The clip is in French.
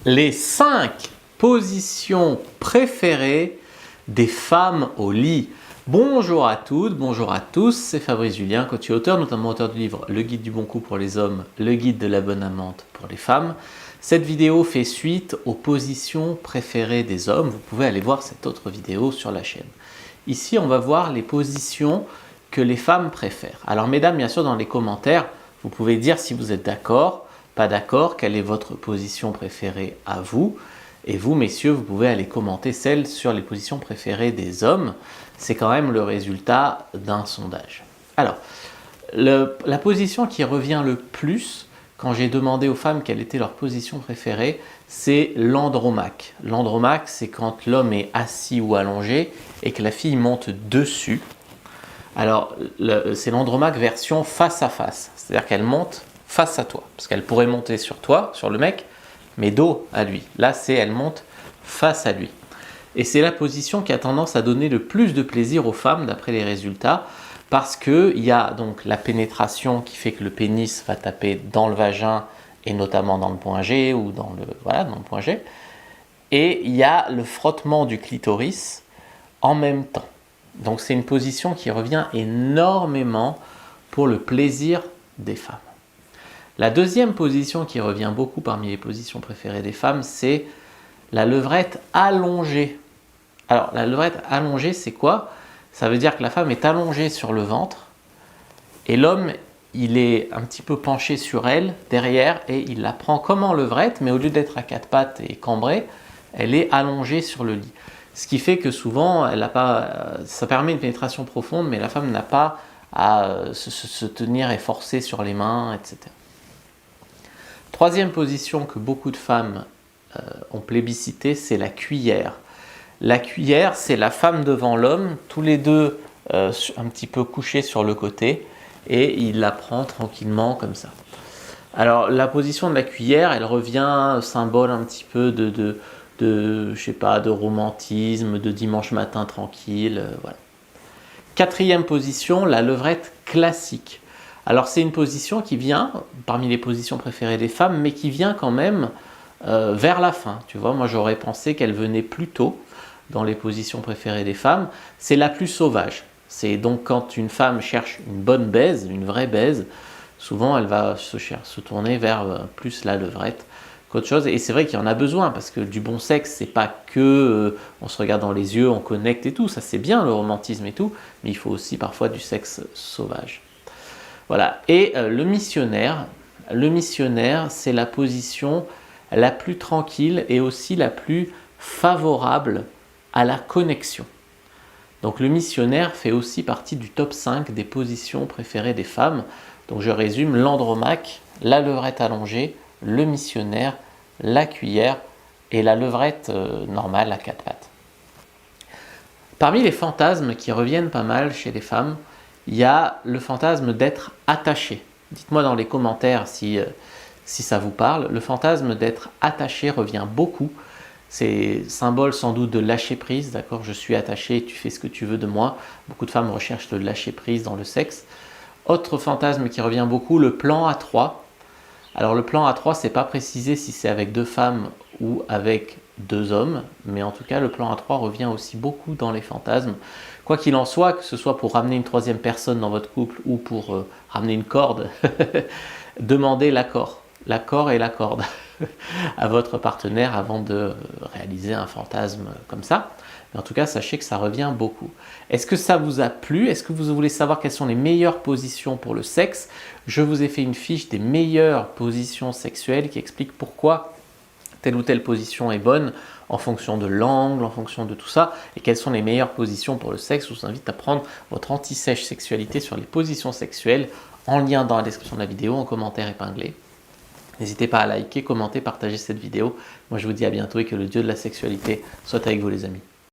Les 5 positions préférées des femmes au lit. Bonjour à toutes, bonjour à tous, c'est Fabrice Julien, coach et auteur, notamment auteur du livre Le guide du bon coup pour les hommes, le guide de la bonne amante pour les femmes. Cette vidéo fait suite aux positions préférées des hommes. Vous pouvez aller voir cette autre vidéo sur la chaîne. Ici, on va voir les positions que les femmes préfèrent. Alors mesdames, bien sûr, dans les commentaires, vous pouvez dire si vous êtes d'accord, pas d'accord, quelle est votre position préférée à vous. Et vous, messieurs, vous pouvez aller commenter celle sur les positions préférées des hommes. C'est quand même le résultat d'un sondage. Alors, la position qui revient le plus, quand j'ai demandé aux femmes quelle était leur position préférée, c'est l'andromaque. L'andromaque, c'est quand l'homme est assis ou allongé et que la fille monte dessus. Alors, c'est l'andromaque version face à face. C'est-à-dire qu'elle monte face à toi. Parce qu'elle pourrait monter sur toi, sur le mec, mais dos à lui. Là, c'est elle monte face à lui. Et c'est la position qui a tendance à donner le plus de plaisir aux femmes d'après les résultats, parce qu'il y a donc la pénétration qui fait que le pénis va taper dans le vagin et notamment dans le point G ou dans le point G. Et il y a le frottement du clitoris en même temps. Donc c'est une position qui revient énormément pour le plaisir des femmes. La deuxième position qui revient beaucoup parmi les positions préférées des femmes, c'est la levrette allongée. Alors, la levrette allongée, c'est quoi? Ça veut dire que la femme est allongée sur le ventre et l'homme, il est un petit peu penché sur elle, derrière, et il la prend comme en levrette, mais au lieu d'être à quatre pattes et cambrée, elle est allongée sur le lit. Ce qui fait que souvent, ça permet une pénétration profonde, mais la femme n'a pas à se tenir et forcer sur les mains, etc. Troisième position que beaucoup de femmes ont plébiscité, c'est la cuillère. La cuillère, c'est la femme devant l'homme, tous les deux un petit peu couchés sur le côté, et il la prend tranquillement comme ça. Alors la position de la cuillère, elle revient symbole un petit peu je sais pas, de romantisme, de dimanche matin tranquille, voilà. Quatrième position, la levrette classique. Alors c'est une position qui vient parmi les positions préférées des femmes, mais qui vient quand même vers la fin. Tu vois, moi j'aurais pensé qu'elle venait plus tôt dans les positions préférées des femmes. C'est la plus sauvage. C'est donc quand une femme cherche une bonne baise, une vraie baise, souvent elle va se tourner vers plus la levrette qu'autre chose. Et c'est vrai qu'il y en a besoin, parce que du bon sexe, c'est pas que on se regarde dans les yeux, on connecte et tout. Ça c'est bien le romantisme et tout, mais il faut aussi parfois du sexe sauvage. Voilà. Et le missionnaire, c'est la position la plus tranquille et aussi la plus favorable à la connexion. Donc le missionnaire fait aussi partie du top 5 des positions préférées des femmes. Donc je résume: l'andromaque, la levrette allongée, le missionnaire, la cuillère et la levrette normale à quatre pattes. Parmi les fantasmes qui reviennent pas mal chez les femmes, il y a le fantasme d'être attaché. Dites-moi dans les commentaires si ça vous parle. Le fantasme d'être attaché revient beaucoup. C'est symbole sans doute de lâcher prise, d'accord? Je suis attaché, tu fais ce que tu veux de moi. Beaucoup de femmes recherchent le lâcher prise dans le sexe. Autre fantasme qui revient beaucoup, le plan à 3. Alors le plan à 3, c'est pas précisé si c'est avec deux femmes ou avec deux hommes, mais en tout cas le plan à 3 revient aussi beaucoup dans les fantasmes. Quoi qu'il en soit, que ce soit pour ramener une troisième personne dans votre couple ou pour ramener une corde, demandez l'accord et la corde à votre partenaire avant de réaliser un fantasme comme ça. Mais en tout cas, sachez que ça revient beaucoup. Est-ce que ça vous a plu? Est-ce que vous voulez savoir quelles sont les meilleures positions pour le sexe? Je vous ai fait une fiche des meilleures positions sexuelles qui explique pourquoi telle ou telle position est bonne en fonction de l'angle, en fonction de tout ça, et quelles sont les meilleures positions pour le sexe. Je vous invite à prendre votre anti-sèche sexualité sur les positions sexuelles en lien dans la description de la vidéo, en commentaire épinglé. N'hésitez pas à liker, commenter, partager cette vidéo. Moi je vous dis à bientôt et que le Dieu de la sexualité soit avec vous les amis.